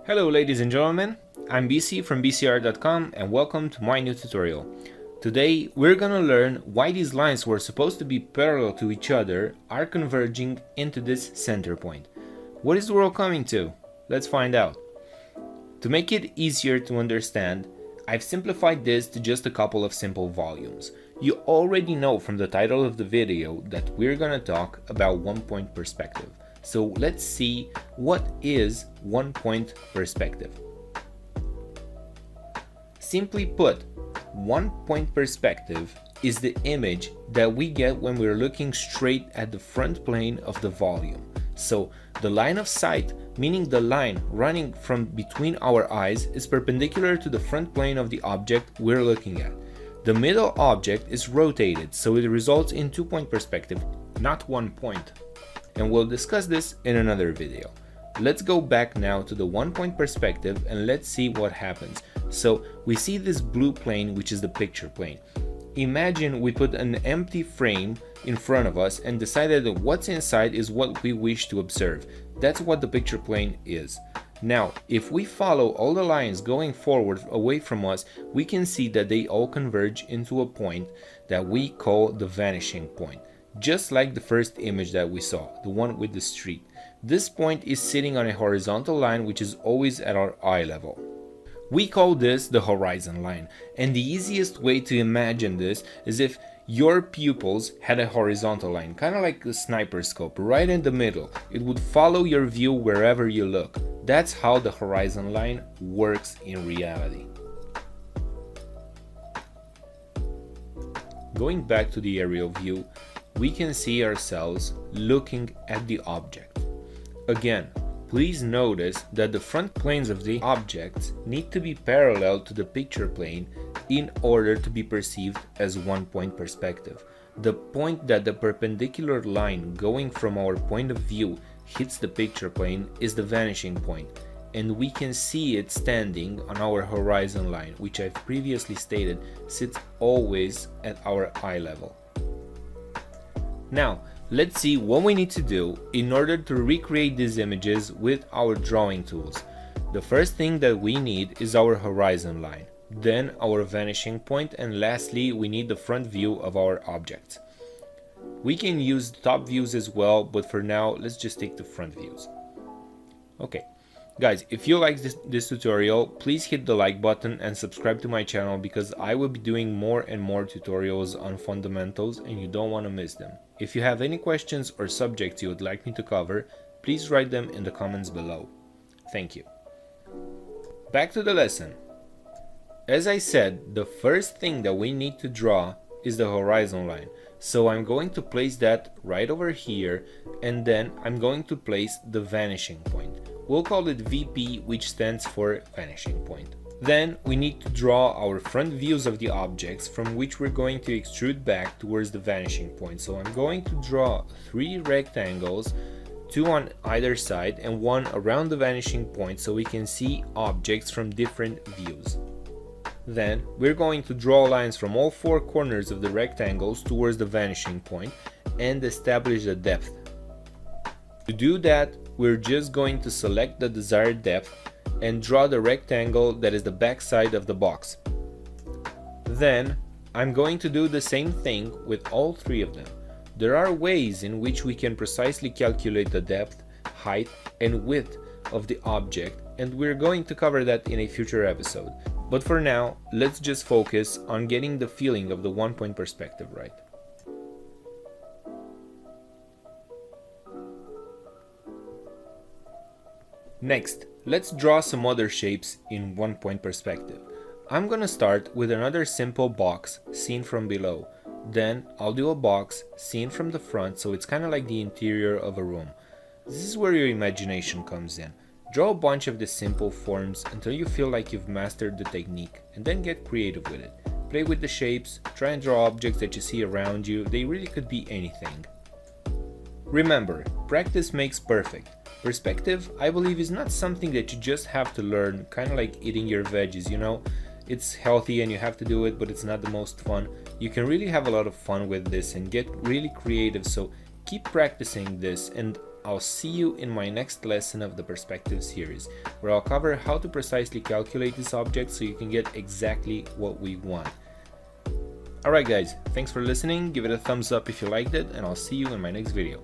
Hello ladies and gentlemen, I'm BC from bcr.com and welcome to my new tutorial. Today we're gonna learn why these lines were supposed to be parallel to each other are converging into this center point. What is the world coming to? Let's find out. To make it easier to understand, I've simplified this to just a couple of simple volumes. You already know from the title of the video that we're gonna talk about one-point perspective. So let's see what is one-point perspective. Simply put, one-point perspective is the image that we get when we're looking straight at the front plane of the volume. So the line of sight, meaning the line running from between our eyes, is perpendicular to the front plane of the object we're looking at. The middle object is rotated, so it results in two-point perspective, not one point. And we'll discuss this in another video. Let's go back now to the one-point perspective and let's see what happens. So we see this blue plane, which is the picture plane. Imagine we put an empty frame in front of us and decided that what's inside is what we wish to observe. That's what the picture plane is. Now, if we follow all the lines going forward away from us, we can see that they all converge into a point that we call the vanishing point. Just like the first image that we saw, the one with the street. This point is sitting on a horizontal line which is always at our eye level. We call this the horizon line, and the easiest way to imagine this is if your pupils had a horizontal line, kind of like a sniper scope, right in the middle. It would follow your view wherever you look. That's how the horizon line works in reality. Going back to the aerial view, we can see ourselves looking at the object. Again, please notice that the front planes of the objects need to be parallel to the picture plane in order to be perceived as one-point perspective. The point that the perpendicular line going from our point of view hits the picture plane is the vanishing point, and we can see it standing on our horizon line, which I've previously stated sits always at our eye level. Now, let's see what we need to do in order to recreate these images with our drawing tools. The first thing that we need is our horizon line, then our vanishing point, and lastly we need the front view of our object. We can use top views as well, but for now let's just take the front views. Okay. Guys, if you like this tutorial, please hit the like button and subscribe to my channel because I will be doing more and more tutorials on fundamentals and you don't want to miss them. If you have any questions or subjects you would like me to cover, please write them in the comments below. Thank you. Back to the lesson. As I said, the first thing that we need to draw is the horizon line. So I'm going to place that right over here, and then I'm going to place the vanishing point. We'll call it VP, which stands for vanishing point. Then we need to draw our front views of the objects from which we're going to extrude back towards the vanishing point. So I'm going to draw 3 rectangles, 2 on either side and 1 around the vanishing point so we can see objects from different views. Then we're going to draw lines from all 4 corners of the rectangles towards the vanishing point and establish the depth. To do that, we're just going to select the desired depth and draw the rectangle that is the back side of the box. Then I'm going to do the same thing with all 3 of them. There are ways in which we can precisely calculate the depth, height and width of the object, and we're going to cover that in a future episode. But for now, let's just focus on getting the feeling of the one-point perspective right. Next, let's draw some other shapes in one-point perspective. I'm gonna start with another simple box seen from below. Then I'll do a box seen from the front, so it's kind of like the interior of a room. This is where your imagination comes in. Draw a bunch of these simple forms until you feel like you've mastered the technique, and then get creative with it. Play with the shapes, try and draw objects that you see around you. They really could be anything. Remember, practice makes perfect. Perspective, I believe, is not something that you just have to learn, kind of like eating your veggies, you know? It's healthy and you have to do it, but it's not the most fun. You can really have a lot of fun with this and get really creative, so keep practicing this, and I'll see you in my next lesson of the perspective series, where I'll cover how to precisely calculate this object so you can get exactly what we want. Alright guys, thanks for listening, give it a thumbs up if you liked it, and I'll see you in my next video.